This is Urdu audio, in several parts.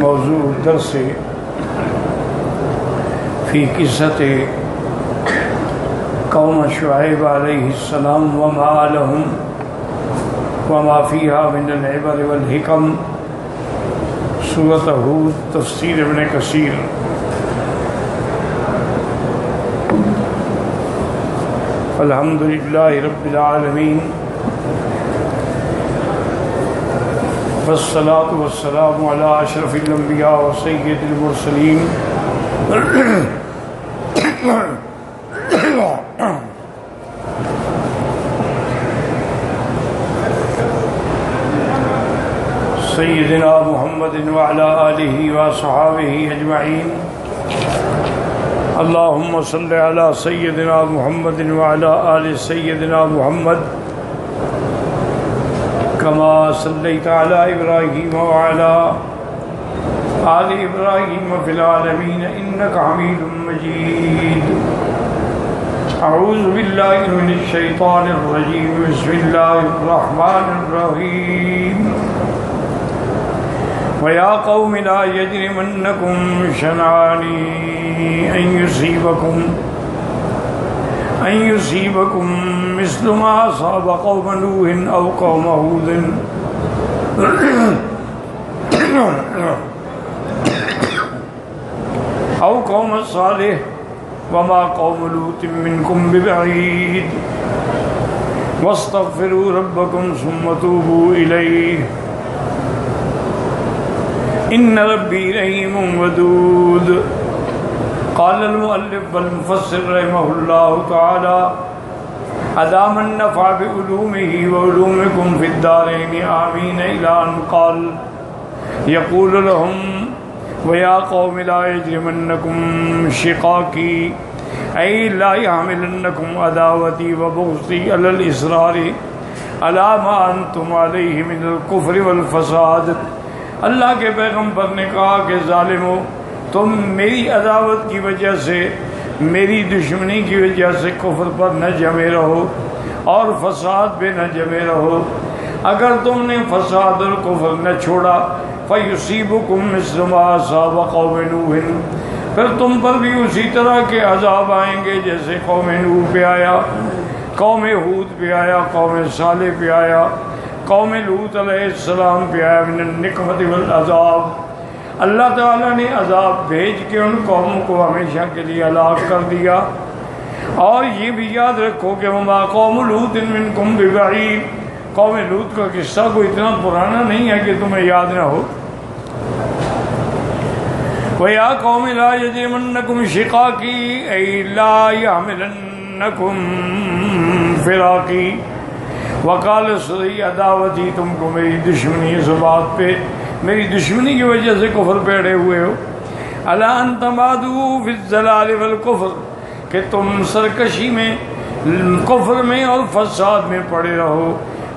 موضوع درس فی قصۃ قوم شعیب علیہ السلام وما لهم وما فیہا من العبر والحکم، سورۃ ہود، تفسیر ابن کثیر۔ الحمد للہ رب العالمین، والصلاة والسلام علی اشرف الانبیاء وسید المرسلین سیدنا محمد وعلی آلہ وصحابہ اجمعین۔ اللہم صلی علی سیدنا محمد وعلی آل سیدنا محمد کما صلیت علی ابراہیم وعلی آل ابراہیم فی العالمین انک حمید مجید۔ اعوذ باللہ من الشیطان الرجیم، بسم اللہ الرحمن الرحیم۔ وَيَا قَوْمِ لَا يَجْرِمَنَّكُمْ شَنَآنُ أَن يُصِيبَكُم مِّثْلُ مَا أَصَابَ قَوْمَ نُوحٍ أَوْ قَوْمَ هُودٍ أَوْ قَوْمَ صَالِحٍ وَمَا قَوْمُ لُوطٍ مِّنكُم بِبَعِيدٍ وَاسْتَغْفِرُوا رَبَّكُمْ ثُمَّ تُوبُوا إِلَيْهِ ان ربی رحیم ودود۔ قال المؤلف والمفسر رحمہ اللہ تعالی ادام النفع بعلومه وعلومكم في الدارين آمین الى ان قال یقول لهم ويا قوم لا يجرمنكم شقاقی ای لا يحملنكم عداوتی وبغضی علی الإصرار على ما انتم علیہ من الكفر والفساد۔ اللہ کے پیغمبر نے کہا کہ ظالمو، تم میری عداوت کی وجہ سے، میری دشمنی کی وجہ سے کفر پر نہ جمے رہو اور فساد پہ نہ جمے رہو۔ اگر تم نے فساد اور کفر نہ چھوڑا فَيُصِيبُكُم مِّثْلُ مَا أَصَابَ قَوْمَ نُوحٍ، پھر تم پر بھی اسی طرح کے عذاب آئیں گے جیسے قوم نوح پہ آیا، قوم ہود پہ آیا، قوم صالح پہ آیا، قوم لوط علیہ السلام پہ آیا، من النقمت والعذاب۔ اللہ تعالیٰ نے عذاب بھیج کے ان قوموں کو ہمیشہ کے لیے ہلاک کر دیا۔ اور یہ بھی یاد رکھو کہ وما قوم لوط منکم ببعید، قوم لوط کا قصہ کوئی اتنا پرانا نہیں ہے کہ تمہیں یاد نہ ہو۔ وَيَا قَوْمِ لَا يَجْرِمَنَّكُمْ شِقَاقِي أَيْ لَا يَحْمِلَنَّكُمْ فِرَاقِي۔ وقال صدی عداوتی، تم کو میری دشمنی اس بات پہ، میری دشمنی کی وجہ سے کفر پہ اڑے ہوئے ہو، الا ان تمادوا فی الضلال والکفر، کہ تم سرکشی میں، کفر میں اور فساد میں پڑے رہو۔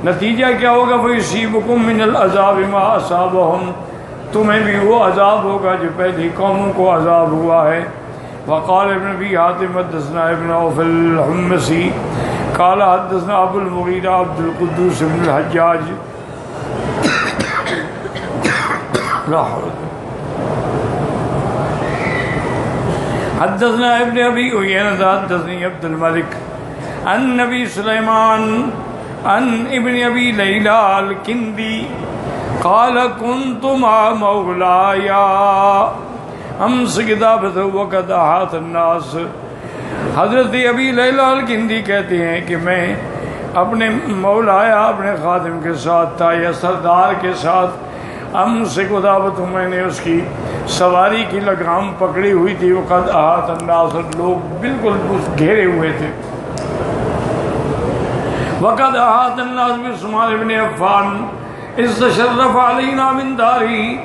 نتیجہ کیا ہوگا؟ فیصیبکم من العذاب ما اصابہم، تمہیں بھی وہ عذاب ہوگا جو پہلی قوموں کو عذاب ہوا ہے۔ وقال ابن ابی حاتم حدثنا ابن عوف الحمصی قال حدثنا ابو المغیرہ عبد القدوس بن الحجاج حدثنا ابن ابی عینہ حدثنی عبد الملک عن نبی سلیمان عن ابن ابی لیلہ الکندی قال كنت مع مولاي امسك دابته وقد احاط الناس۔ حضرت ابی لیلہ الکندی کہتے ہیں کہ میں اپنے مولایا، اپنے خادم کے ساتھ تھا یا سردار کے ساتھ، امسك دابته، میں نے اس کی سواری کی لگام پکڑی ہوئی تھی، وقد احاط الناس، لوگ بالکل گھیرے ہوئے تھے۔ وقد احاط الناس بعثمان بن عفان استشرف علینا من داری،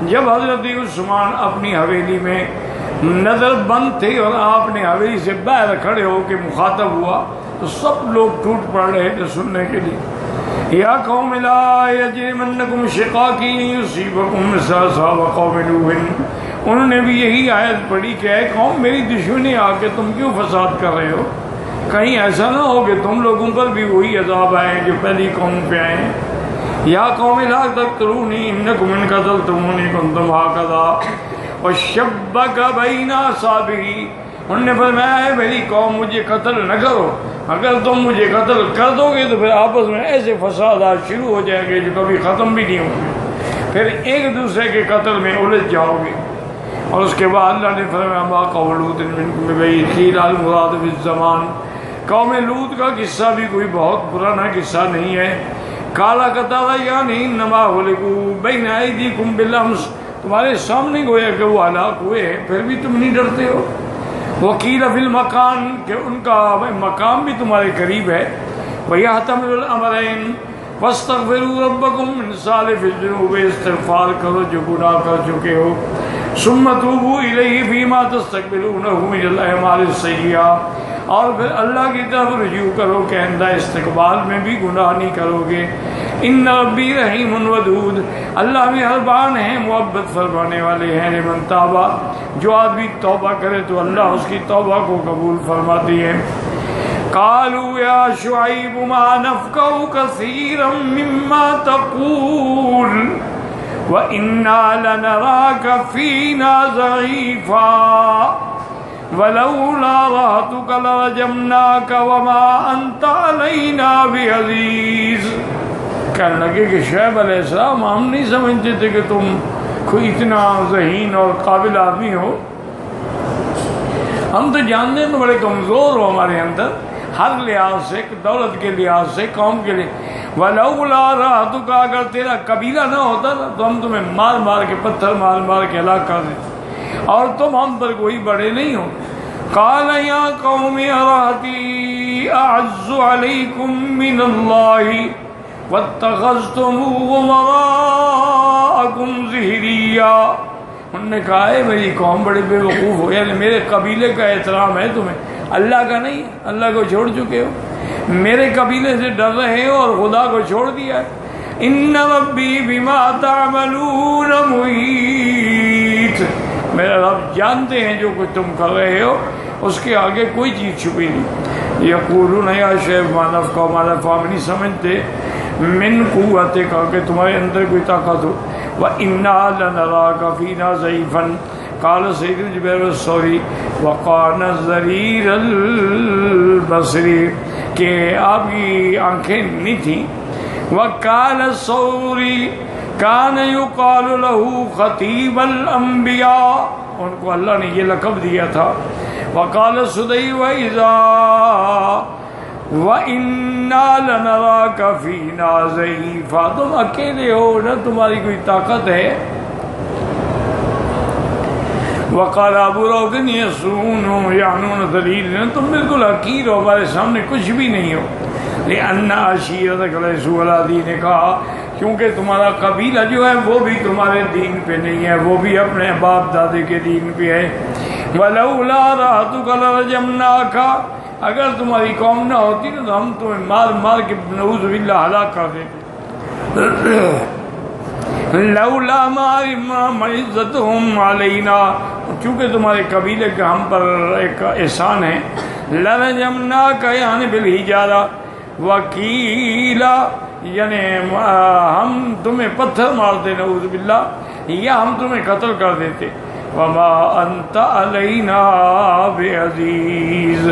جب حضرت عثمان اپنی حویلی میں نظر بند تھے اور آپ نے حویلی سے باہر کھڑے ہو کے مخاطب ہوا تو سب لوگ ٹوٹ پڑ رہے تھے سننے کے لیے۔ یا قوم لا یجرمنکم شقاقی یصیبکم مثل اصحاب قوم نوح، انہوں نے بھی یہی آیت پڑھی کہ اے قوم، میری دشمنی آ کے تم کیوں فساد کر رہے ہو؟ کہیں ایسا نہ ہو کہ تم لوگوں پر بھی وہی عذاب آئے جو پہلی قوم پہ آئے ہیں۔ یا قوم لا تقتلونی انکم ان قتلتمونی کنتم ہاکذا وشبک بین اصابعہ. انہوں نے فرمایا ہے میری قوم مجھے قتل نہ کرو، اگر تم مجھے قتل کر دو گے تو پھر آپس میں ایسے فسادات شروع ہو جائیں گے جو کبھی ختم بھی نہیں ہوں گے، پھر ایک دوسرے کے قتل میں الجھ جاؤ گے. اور اس کے بعد اللہ نے فرمایا ما قول لوط منکم ببعید قیل المراد بالزمان. قوم لوط کا قصہ بھی کوئی بہت پرانا قصہ نہیں ہے. کالا قطارہ یعنی انما ہلکوا بین ایدیکم بالامس، تمہارے سامنے گویا کہ وہ ہلاک ہوئے ہیں پھر بھی تم نہیں ڈرتے ہو. وقیل فی المکان، کہ ان کا مقام بھی تمہارے قریب ہے. ویحتمل الامرین واستغفروا ربکم من سالف الذنوب، استغفار کرو جو گناہ کر چکے ہو. ثم توبوا الیہ فیما تستقبلونہ من الاعمال السیئہ، اور پھر اللہ کی طرف رجوع کرو کہ آئندہ استقبال میں بھی گناہ نہیں کرو گے. ان ربی رحیم ودود، اللہ بھی مہربان ہیں محبت فرمانے والے ہیں. لمن تابا، جو آدمی توبہ کرے تو اللہ اس کی توبہ کو قبول فرماتی ہے. قالوا یا شعیب ما نفقہ کثیرا مما تقول وَإِنَّا لَنَرَاكَ فِينَا ضَعِيفًا وَلَوْلَا رَهْطُكَ لَرَجَمْنَاكَ وَمَا أَنْتَ عَلَيْنَا بِعَزِيزٍ. کہنے لگے کہ شعیب علیہ السلام ہم نہیں سمجھتے تھے کہ تم کوئی اتنا ذہین اور قابل آدمی ہو، ہم تو جانتے ہیں تو بڑے کمزور ہو ہمارے اندر ہر لحاظ سے، دولت کے لحاظ سے، قوم کے لیے. وَلَوْلَا رَهْطُكَ، اگر تیرا قبیلہ نہ ہوتا نا تو ہم تمہیں مار مار کے، پتھر مار مار کے ہلاک کر دیتے، اور تم ہم پر کوئی بڑے نہیں ہو. قَالَ يَا قَوْمِ أَرَهْطِي أَعَزُّ عَلَيْكُم مِّنَ اللَّهِ وَاتَّخَذْتُمُوهُ وَرَاءَكُمْ ظِهْرِيًّا. انہوں نے کہا ہے میری قوم بڑے بے وقوف ہو، یعنی میرے قبیلے کا احترام ہے تمہیں، اللہ کا نہیں، اللہ کو چھوڑ چکے ہو، میرے قبیلے سے ڈر رہے ہو اور خدا کو چھوڑ دیا ہے. ان ربی بما تعملون محیط، میرا رب جانتے ہیں جو کچھ تم کر رہے ہو، اس کے آگے کوئی چیز چھپی نہیں. یقولون یا شعیب ما نفقہ، ہمارا فہم نہیں سمجھتے، من قوت کا، کہ تمہارے اندر کوئی طاقت ہو. وَإِنَّا لَنَرَاكَ فِينَا ضَعِيفًا قال سید جبیر الثوری وقان الزریر البصری، کہ آپ کی آنکھیں نہیں تھیں. وقال الثوری کان یقال له خطیب الانبیاء، ان کو اللہ نے یہ لقب دیا تھا. وقال سدی وَإِذَا وَإِنَّا لَنَرَاكَ فِينَا ضَعِيفًا، تم اکیلے ہو نہ تمہاری کوئی طاقت ہے. وقال ابو روح یسرون یعنون ذلیل، تم بالکل حقیر ہو، ہمارے سامنے کچھ بھی نہیں ہو. لأن عشیرتک لیسوا علی دینک، کیونکہ تمہارا قبیلہ جو ہے وہ بھی تمہارے دین پہ نہیں ہے، وہ بھی اپنے باپ دادے کے دین پہ ہے. ولولا رہتک لرجمناک، اگر تمہاری قوم نہ ہوتی تو ہم تمہیں مار مار کے نعوذ باللہ ہلاک کر دیتے. لولا معزتهم علینا، چونکہ تمہارے قبیلے کا ہم پر ایک احسان ہے. لرجمناک یعنی بالحجارہ، وکیلا یعنی ہم تمہیں پتھر مارتے نعوذ باللہ، یا ہم تمہیں قتل کر دیتے. وما انت علینا بعزیز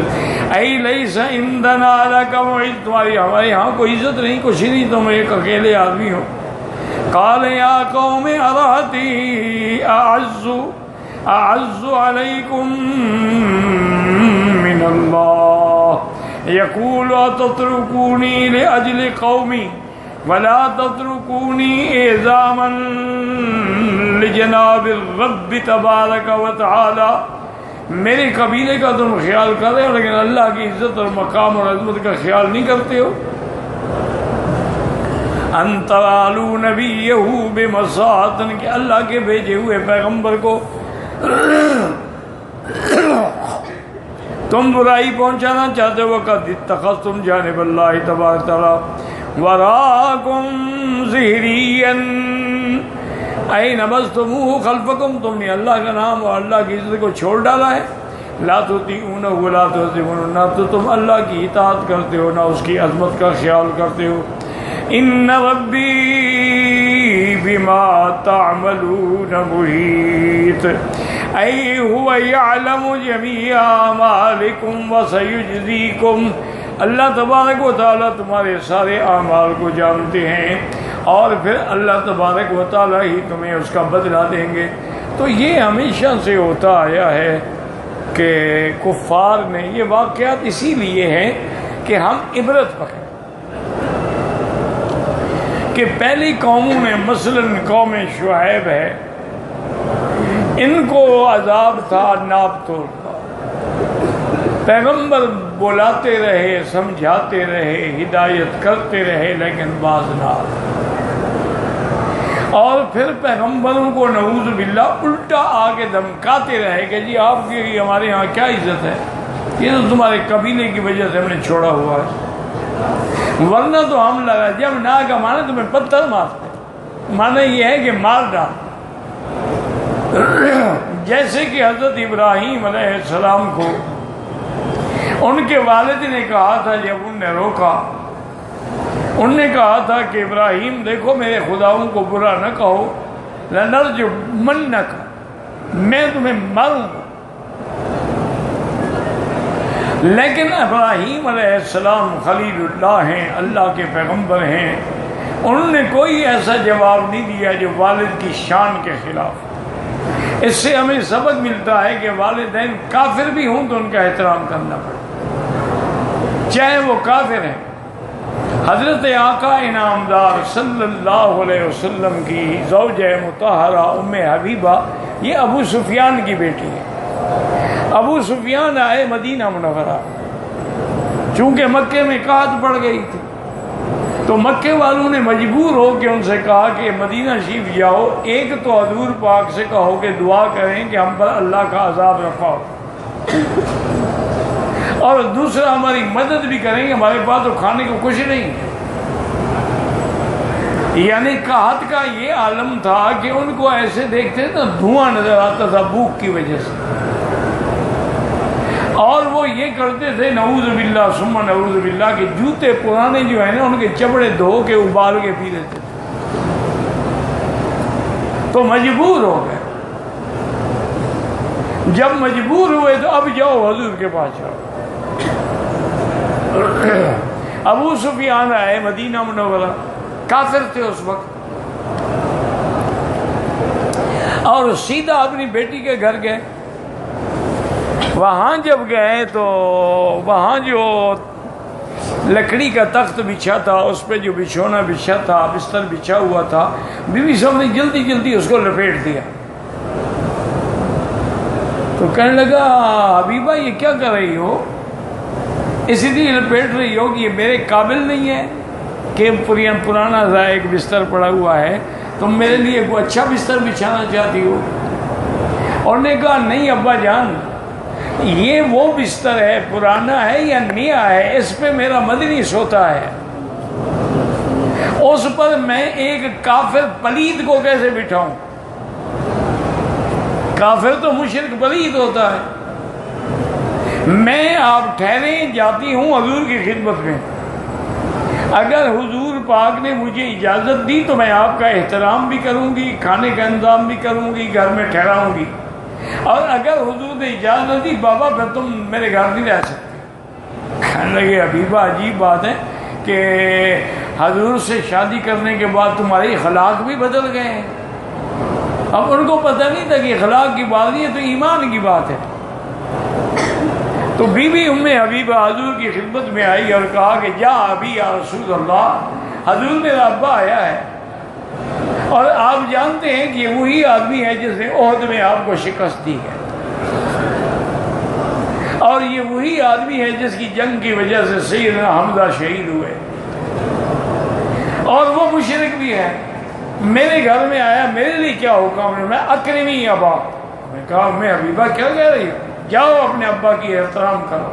ای لیس عندنا لک معز، تمہاری ہمارے یہاں کوئی عزت نہیں، کچھ نہیں، تم ایک اکیلے آدمی ہو. قال یا قوم ارہتی اعز علیکم من اللہ یقول اتترکونی لاجل قومی ولا تترکونی اعظاما لجناب الرب تبارک و تعالی. میرے قبیلے کا تم خیال کر رہے ہو لیکن اللہ کی عزت اور مقام اور عظمت کا خیال نہیں کرتے ہو. انت عالو نبیہ بمساطن، کہ اللہ کے بھیجے ہوئے پیغمبر کو تم برائی پہنچانا چاہتے ہو. قد اتخذتم جانب اللہ تبارک تعالی وراکم ظہریا ای نبذتموہ خلفکم، تم نے اللہ کا نام اور اللہ کی عزت کو چھوڑ ڈالا ہے. لا تطیعونہ ولا تعظمون، نہ تو تم اللہ کی اطاعت کرتے ہو نہ اس کی عظمت کا خیال کرتے ہو. ان ربی بما تعملون محیط ای هو یعلم جمیع اعمالکم وسیجزیکم، اللہ تبارک و تعالیٰ تمہارے سارے اعمال کو جانتے ہیں اور پھر اللہ تبارک و تعالیٰ ہی تمہیں اس کا بدلہ دیں گے۔ تو یہ ہمیشہ سے ہوتا آیا ہے کہ کفار نے یہ واقعات اسی لیے ہیں کہ ہم عبرت پکڑیں کہ پہلی قوموں میں مثلا قوم شعیب ہے، ان کو عذاب تھا ناپ تول کا، پیغمبر بلاتے رہے، سمجھاتے رہے، ہدایت کرتے رہے، لیکن باز نہ آئے۔ اور پھر پیغمبروں کو نعوذ باللہ الٹا آگے دھمکاتے رہے کہ جی آپ کی ہمارے ہاں کیا عزت ہے، یہ تو تمہارے قبیلے کی وجہ سے ہم نے چھوڑا ہوا ہے، ورنہ تو ہم لگا جب نہ کا مانا تمہیں پتھر مارتے، مانا یہ ہے کہ مار ڈال۔ جیسے کہ حضرت ابراہیم علیہ السلام کو ان کے والد نے کہا تھا، جب انہوں نے روکا، انہوں نے کہا تھا کہ ابراہیم دیکھو میرے خداؤں کو برا نہ کہو، لنرجمنک، میں تمہیں ماروں گا۔ لیکن ابراہیم علیہ السلام خلیل اللہ ہیں، اللہ کے پیغمبر ہیں، انہوں نے کوئی ایسا جواب نہیں دیا جو والد کی شان کے خلاف۔ اس سے ہمیں سبق ملتا ہے کہ والدین کافر بھی ہوں تو ان کا احترام کرنا پڑے، چاہے وہ کافر ہیں۔ حضرت آقا انعامدار صلی اللہ علیہ وسلم کی زوجہ مطہرہ ام حبیبہ یہ ابو سفیان کی بیٹی ہے۔ ابو سفیان آئے مدینہ منورہ، چونکہ مکے میں قحط پڑ گئی تھی تو مکے والوں نے مجبور ہو کے ان سے کہا کہ مدینہ شریف جاؤ، ایک تو حضور پاک سے کہو کہ دعا کریں کہ ہم پر اللہ کا عذاب رفع ہو، اور دوسرا ہماری مدد بھی کریں گے، ہمارے پاس تو کھانے کو کچھ نہیں۔ یعنی قحط کا یہ عالم تھا کہ ان کو ایسے دیکھتے تو دھواں نظر آتا تھا بھوک کی وجہ سے، اور وہ یہ کرتے تھے نعوذ باللہ ثم نعوذ باللہ کہ جوتے پرانے جو ہیں نا ان کے چمڑے دھو کے ابال کے پی لیتے تھے، تو مجبور ہو گئے۔ جب مجبور ہوئے تو اب جاؤ حضور کے پاس جاؤ۔ ابو سفیان آئے مدینہ منورہ، کافر تھے اس وقت، اور سیدھا اپنی بیٹی کے گھر گئے۔ وہاں جب گئے تو وہاں جو لکڑی کا تخت بچھا تھا، اس پہ جو بچھونا بچھا تھا، بستر بچھا ہوا تھا، بیوی صاحب نے جلدی جلدی اس کو لپیٹ دیا۔ تو کہنے لگا حبیبہ یہ کیا کر رہی ہو، اسی لیے لپیٹ رہی ہو کہ یہ میرے قابل نہیں ہے کہ پرانا سا ایک بستر پڑا ہوا ہے، تم میرے لیے کوئی اچھا بستر بچھانا چاہتی ہو؟ اور نے کہا نہیں ابا جان، یہ وہ بستر ہے، پرانا ہے یا نیا ہے، اس پہ میرا مدنی سوتا ہے، اس پر میں ایک کافر پلید کو کیسے بٹھاؤں؟ کافر تو مشرک پلید ہوتا ہے۔ میں آپ ٹھہرے جاتی ہوں حضور کی خدمت میں، اگر حضور پاک نے مجھے اجازت دی تو میں آپ کا احترام بھی کروں گی، کھانے کا انتظام بھی کروں گی، گھر میں ٹھہراؤں گی، اور اگر حضور نے اجازت دی بابا پھر تم میرے گھر نہیں رہ سکتے۔ کہنے لگے حبیبہ عجیب بات ہے کہ حضور سے شادی کرنے کے بعد تمہارے اخلاق بھی بدل گئے ہیں۔ اب ان کو پتہ نہیں تھا کہ اخلاق کی بات نہیں ہے تو ایمان کی بات ہے۔ تو بی بی ام حبیبہ حضور کی خدمت میں آئی اور کہا کہ جا ابی یا رسول اللہ، حضور میرا ابا آیا ہے، اور آپ جانتے ہیں کہ وہی آدمی ہے جس نے احد میں آپ کو شکست دی ہے، اور یہ وہی آدمی ہے جس کی جنگ کی وجہ سے سیدنا حمزہ شہید ہوئے، اور وہ مشرک بھی ہے، میرے گھر میں آیا، میرے لیے کیا حکم ہے؟ میں اکرمی ابا۔ میں کہا میں حبیبہ کیا کہہ رہی ہوں، جاؤ اپنے ابا کی احترام کرو،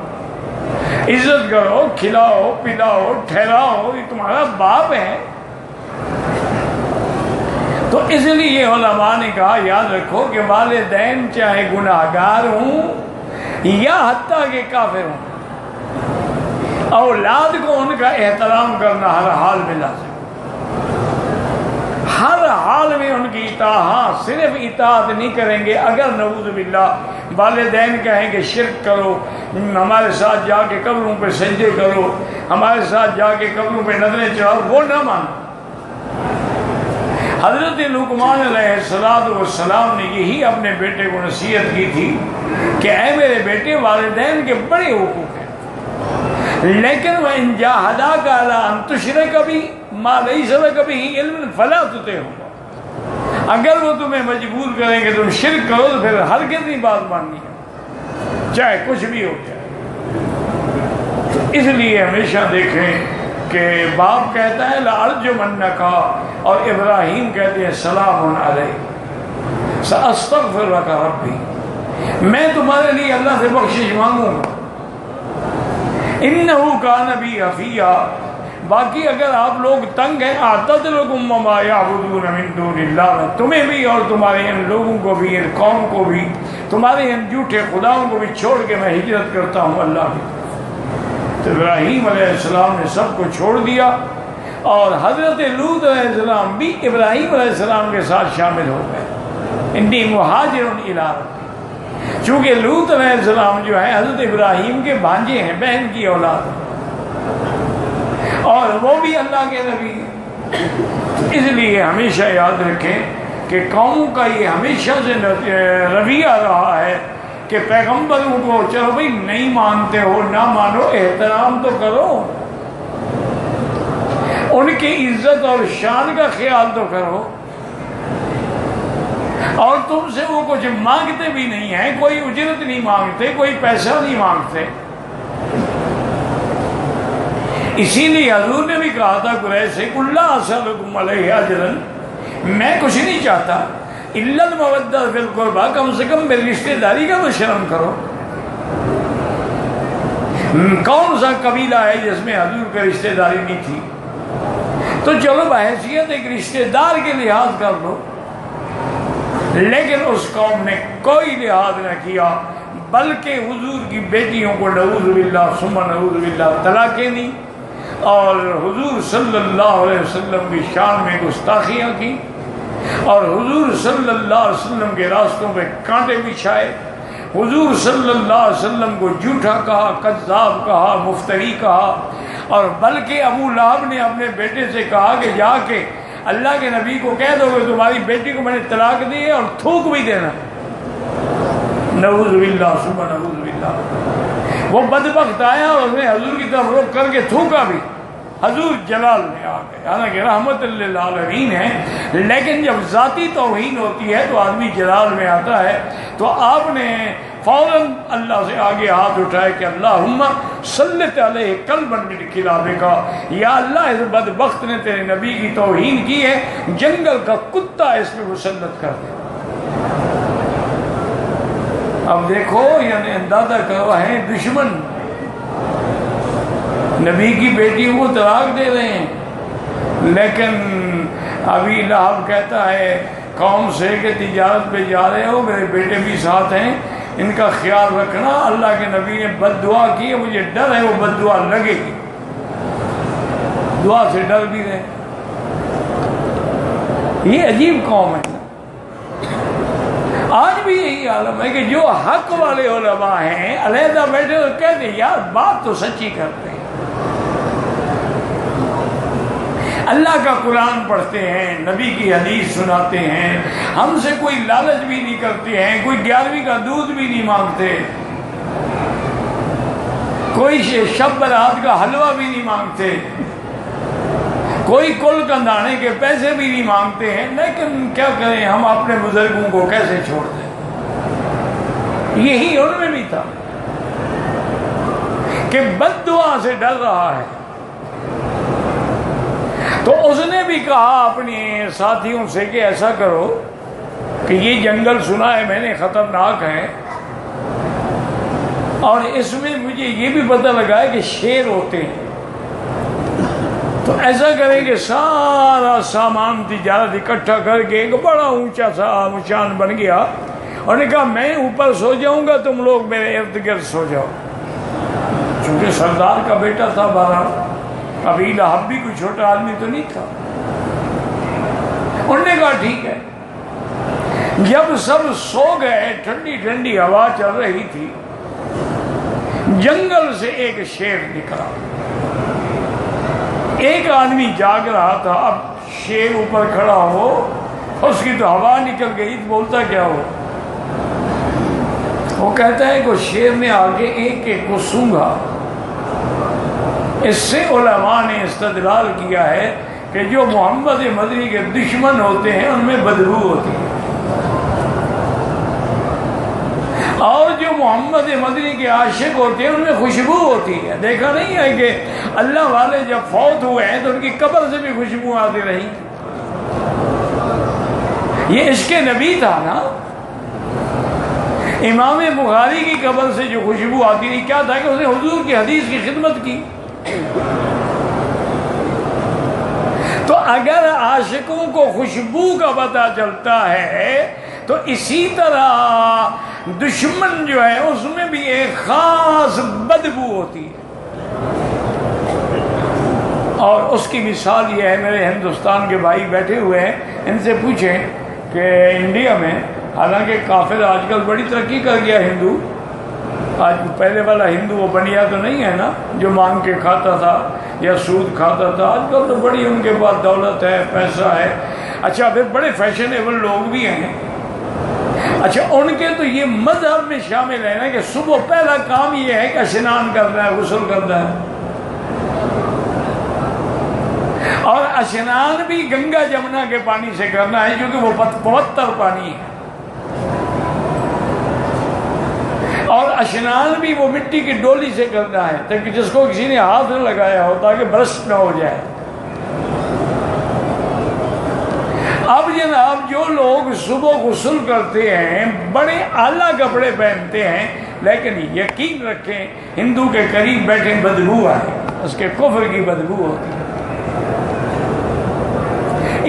عزت کرو، کھلاؤ پلاؤ ٹھہراؤ، یہ تمہارا باپ ہے۔ تو اس لیے علماء نے کہا یاد رکھو کہ والدین چاہے گناہگار ہوں یا حتیٰ کہ کافر ہوں، اولاد کو ان کا احترام کرنا ہر حال میں لازم۔ ہر حال میں ان کی اطاعت، ہاں صرف اطاعت نہیں کریں گے اگر نعوذ باللہ والدین کہیں کہ شرک کرو، ہمارے ساتھ جا کے قبروں پہ سجدے کرو، ہمارے ساتھ جا کے قبروں پہ نظریں چڑھاؤ، وہ نہ مانو۔ حضرت لقمان علیہ السلام نے یہی اپنے بیٹے کو نصیحت کی تھی کہ اے میرے بیٹے، والدین کے بڑے حقوق ہیں، لیکن وَإِن جَاهَدَاكَ عَلَىٰ أَن تُشْرِكَ بِي مَا لَيْسَ لَكَ بِهِ عِلْمٌ فَلَا تُطِعْهُمَا، اگر وہ تمہیں مجبور کریں کہ تم شرک کرو تو پھر ہرگز نہیں بات ماننی ہے، چاہے کچھ بھی ہو جائے۔ اس لیے ہمیشہ دیکھیں کہ باپ کہتا ہے لَأَرْجُمَنَّكَ، اور ابراہیم کہتے ہیں سلام علیک سأستغفر لك ربی، میں تمہارے لیے اللہ سے بخشش مانگوں گا، انہ کان بی حفیٰ۔ باقی اگر آپ لوگ تنگ ہیں، اعتذرکم وما یعبدون من دون اللہ، میں تمہیں بھی اور تمہارے ان لوگوں کو بھی، ان قوم کو بھی، تمہارے ان جھوٹے خداؤں کو بھی چھوڑ کے میں ہجرت کرتا ہوں اللہ کی۔ تو ابراہیم علیہ السلام نے سب کو چھوڑ دیا، اور حضرت لوط علیہ السلام بھی ابراہیم علیہ السلام کے ساتھ شامل ہو گئے، انی مہاجر الی ربی، چونکہ لوط علیہ السلام جو ہے حضرت ابراہیم کے بھانجے ہیں، بہن کی اولاد ہیں، اور وہ بھی اللہ کے نبی ہیں۔ اس لیے ہمیشہ یاد رکھیں کہ قوموں کا یہ ہمیشہ سے رویہ رہا ہے کہ پیغمبروں کو چلو بھائی نہیں مانتے ہو نہ مانو، احترام تو کرو، ان کی عزت اور شان کا خیال تو کرو، اور تم سے وہ کچھ مانگتے بھی نہیں ہیں، کوئی اجرت نہیں مانگتے، کوئی پیسہ نہیں مانگتے۔ اسی لیے حضور نے بھی کہا تھا قریش سے قُل لَا أَسْأَلُكُمْ عَلَيْهِ أَجْرًا، میں کچھ نہیں چاہتا إِلَّا الْمَوَدَّةَ فِي الْقُرْبَىٰ، کم سے کم میری رشتہ داری کا تو شرم کرو۔ کون سا قبیلہ ہے جس میں حضور کا رشتہ داری نہیں تھی؟ تو چلو بحیثیت ایک رشتہ دار کے لحاظ کر لو، لیکن اس قوم نے کوئی لحاظ نہ کیا، بلکہ حضور کی بیٹیوں کو نعوذ باللہ ثم نعوذ باللہ طلاقیں دی، اور حضور صلی اللہ علیہ وسلم کی شان میں گستاخیاں کی، اور حضور صلی اللہ علیہ وسلم کے راستوں پہ کانٹے بچھائے، حضور صلی اللہ علیہ وسلم کو جھوٹا کہا، کذاب کہا، مفتری کہا، اور بلکہ ابو لہب نے اپنے بیٹے سے کہا کہ جا کے اللہ کے نبی کو کہہ دو کہ تمہاری بیٹی کو میں نے طلاق دی ہے اور تھوک بھی دینا۔ نعوذ باللہ ثم نعوذ باللہ۔ وہ بدبخت آیا اور اس نے حضور کی طرف رخ کر کے تھوکا بھی، حضور جلال میں آ گئے، حالانکہ رحمت للعالمین ہے، لیکن جب ذاتی توہین ہوتی ہے تو آدمی جلال میں آتا ہے۔ تو آپ نے فوراً اللہ سے آگے ہاتھ اٹھائے کہ اللہم سلط علیہ قلبا من کلابک، یا اللہ اس بدبخت نے تیرے نبی کی توہین کی ہے، جنگل کا کتا اس پہ مسلط کر دے۔ اب دیکھو، یعنی اندازہ کرو ہیں دشمن نبی کی بیٹیوں کو طلاق دے رہے ہیں، لیکن ابھی لہب کہتا ہے قوم سے کہ تجارت پہ جا رہے ہو، میرے بیٹے بھی ساتھ ہیں، ان کا خیال رکھنا۔ اللہ کے نبی نے بد دعا کی ہے، مجھے ڈر ہے وہ بد دعا لگے گی، دعا سے ڈر بھی رہے۔ یہ عجیب قوم ہے، آج بھی یہی عالم ہے کہ جو حق والے علماء ہیں علیحدہ بیٹھے تو کہتے ہیں یار بات تو سچی کرتے ہیں، اللہ کا قرآن پڑھتے ہیں، نبی کی حدیث سناتے ہیں، ہم سے کوئی لالچ بھی نہیں کرتے ہیں، کوئی 11ویں کا دودھ بھی نہیں مانگتے، کوئی شب برات کا حلوہ بھی نہیں مانگتے، کوئی کل کندانے کے پیسے بھی نہیں مانگتے ہیں، لیکن کیا کریں ہم اپنے بزرگوں کو کیسے چھوڑ دیں؟ یہی ان میں بھی تھا کہ بد دعا سے ڈر رہا ہے۔ تو اس نے بھی کہا اپنے ساتھیوں سے کہ ایسا کرو کہ یہ جنگل سنا ہے میں نے خطرناک ہے، اور اس میں مجھے یہ بھی پتہ لگا ہے کہ شیر ہوتے ہیں، تو ایسا کریں کہ سارا سامان تجارت اکٹھا کر کے ایک بڑا اونچا سا مچان بن گیا، اور نے کہا میں اوپر سو جاؤں گا، تم لوگ میرے ارد گرد سو جاؤ۔ چونکہ سردار کا بیٹا تھا، بہرحال ابھی لہب بھی کوئی چھوٹا آدمی تو نہیں تھا، انہوں نے کہا ٹھیک ہے۔ جب سب سو گئے، ٹھنڈی ٹھنڈی ہوا چل رہی تھی، جنگل سے ایک شیر نکلا۔ ایک آدمی جاگ رہا تھا، اب شیر اوپر کھڑا ہو، اس کی تو ہوا نکل گئی، تو بولتا کیا ہو؟ وہ کہتا ہے کہ شیر نے آگے ایک ایک کو سونگھا۔ اس سے علماء نے استدلال کیا ہے کہ جو محمد مدنی کے دشمن ہوتے ہیں ان میں بدبو ہوتی ہے، اور جو محمد مدنی کے عاشق ہوتے ہیں ان میں خوشبو ہوتی ہے۔ دیکھا نہیں ہے کہ اللہ والے جب فوت ہوئے ہیں تو ان کی قبر سے بھی خوشبو آتی رہی؟ یہ عشق نبی تھا نا۔ امام بخاری کی قبر سے جو خوشبو آتی تھی، کیا تھا کہ اس نے حضور کی حدیث کی خدمت کی۔ تو اگر عاشقوں کو خوشبو کا پتہ چلتا ہے تو اسی طرح دشمن جو ہے اس میں بھی ایک خاص بدبو ہوتی ہے۔ اور اس کی مثال یہ ہے، میرے ہندوستان کے بھائی بیٹھے ہوئے ہیں، ان سے پوچھیں کہ انڈیا میں، حالانکہ کافر آج کل بڑی ترقی کر گیا ہندو، آج پہلے والا ہندو وہ بنیا تو نہیں ہے نا جو مانگ کے کھاتا تھا یا سود کھاتا تھا، آج کل تو بڑی ان کے پاس دولت ہے، پیسہ ہے، اچھا پھر بڑے فیشنیبل لوگ بھی ہیں۔ اچھا ان کے تو یہ مذہب میں شامل ہے نا کہ صبح پہلا کام یہ ہے کہ اشنان کرنا ہے، غسل کرنا ہے، اور اشنان بھی گنگا جمنا کے پانی سے کرنا ہے کیونکہ وہ پوتر پانی ہے، اور اشنان بھی وہ مٹی کی ڈولی سے کرنا ہے تاکہ جس کو کسی نے ہاتھ نہ لگایا ہو تاکہ برسٹ نہ ہو جائے۔ اب جناب جو لوگ صبح غسل کرتے ہیں بڑے اعلیٰ کپڑے پہنتے ہیں، لیکن یقین رکھیں ہندو کے قریب بیٹھے بدبو آئے، اس کے کفر کی بدبو ہوتی ہے۔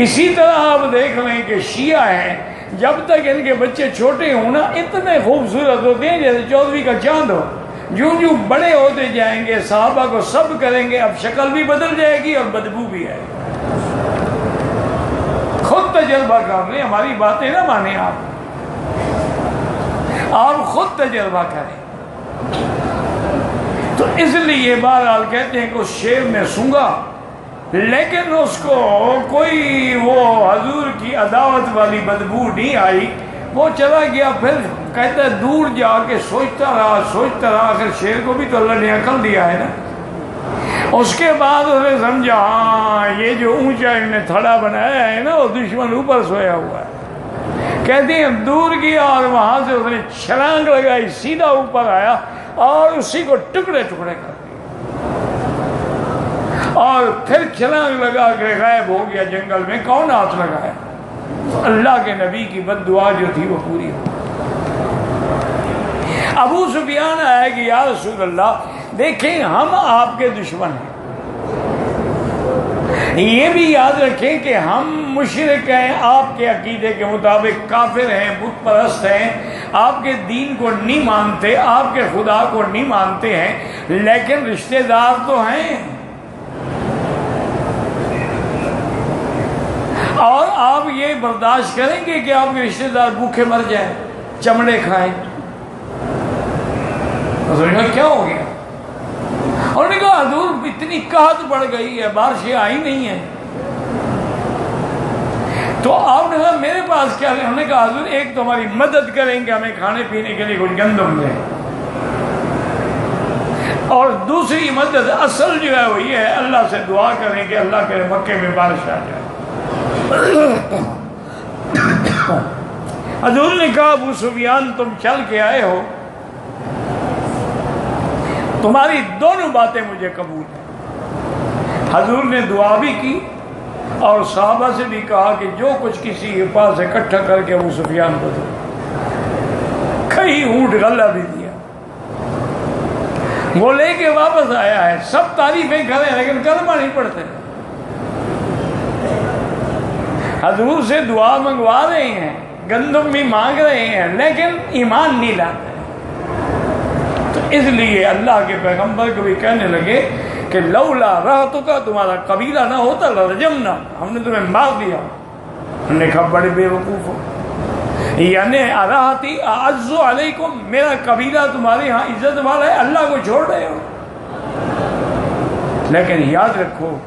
اسی طرح آپ دیکھ لیں کہ شیعہ ہیں، جب تک ان کے بچے چھوٹے ہوں نا اتنے خوبصورت ہوتے ہیں جیسے 14ویں کا چاند ہو، جو بڑے ہوتے جائیں گے صحابہ کو سب کریں گے، اب شکل بھی بدل جائے گی اور بدبو بھی آئے گی۔ خود تجربہ کر لیں، ہماری باتیں نہ مانیں، آپ خود تجربہ کریں۔ تو اس لیے بہرحال کہتے ہیں کہ اس شیر نے سونگا، لیکن اس کو کوئی وہ حضور کی عداوت والی بدبو نہیں آئی، وہ چلا گیا۔ پھر کہتا ہے دور جا کے سوچتا رہا، آخر شیر کو بھی تو اللہ نے عقل دیا ہے نا۔ اس کے بعد اس نے سمجھا ہاں یہ جو اونچا ان نے تھڑا بنایا ہے نا وہ دشمن اوپر سویا ہوا ہے۔ کہتے ہیں دور گیا اور وہاں سے اس نے چھلانگ لگائی، سیدھا اوپر آیا اور اسی کو ٹکڑے ٹکڑے کر دیا، اور پھر چھلانگ لگا کے غائب ہو گیا جنگل میں۔ کون ہاتھ لگایا؟ اللہ کے نبی کی بد دعا جو تھی وہ پوری ہو۔ ابو سفیان آیا کہ یا رسول اللہ دیکھیں ہم آپ کے دشمن ہیں، یہ بھی یاد رکھیں کہ ہم مشرک ہیں، آپ کے عقیدے کے مطابق کافر ہیں، بت پرست ہیں، آپ کے دین کو نہیں مانتے، آپ کے خدا کو نہیں مانتے ہیں، لیکن رشتہ دار تو ہیں، اور آپ یہ برداشت کریں گے کہ آپ کے رشتہ دار بھوکے مر جائیں، چمڑے کھائیں؟ کیا ہو گیا؟ انہوں نے کہا حضور اتنی قحط بڑھ گئی ہے، بارشیں آئی نہیں ہیں۔ تو آپ نے کہا میرے پاس کیا ہے؟ انہوں نے کہا حضور ایک تو ہماری مدد کریں گے، ہمیں کھانے پینے کے لیے کچھ گندم دیں، اور دوسری مدد اصل جو ہے وہ یہ ہے اللہ سے دعا کریں کہ اللہ کے مکے میں بارش آ جائے۔ حضور نے کہا ابو سفیان تم چل کے آئے ہو، تمہاری دونوں باتیں مجھے قبول ہیں۔ حضور نے دعا بھی کی اور صحابہ سے بھی کہا کہ جو کچھ کسی کے پاس اکٹھا کر کے ابو سفیان کو دو، کئی اونٹ غلہ بھی دیا، وہ لے کے واپس آیا ہے۔ سب تعریفیں کریں لیکن کلمہ نہیں پڑھتے، حضور سے دعا منگوا رہے ہیں، گندم بھی مانگ رہے ہیں، لیکن ایمان نہیں لاتے۔ تو اس لیے اللہ کے پیغمبر کو بھی کہنے لگے کہ لولا رہتک، تمہارا قبیلہ نہ ہوتا لرجمنا، ہم نے تمہیں مار دیا۔ انہوں نے کہا بڑے بے وقوف ہو، یعنی اراحتی اعز علیکم، میرا قبیلہ تمہارے ہاں عزت والا ہے، اللہ کو چھوڑ رہے ہو۔ لیکن یاد رکھو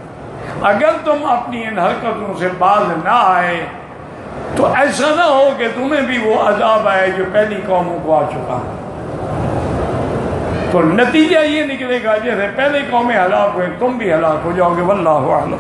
اگر تم اپنی ان حرکتوں سے باز نہ آئے تو ایسا نہ ہو کہ تمہیں بھی وہ عذاب آئے جو پہلی قوموں کو آ چکا، تو نتیجہ یہ نکلے گا جیسے پہلے قومیں ہلاک ہوئے تم بھی ہلاک ہو جاؤ گے۔ واللہ اعلم۔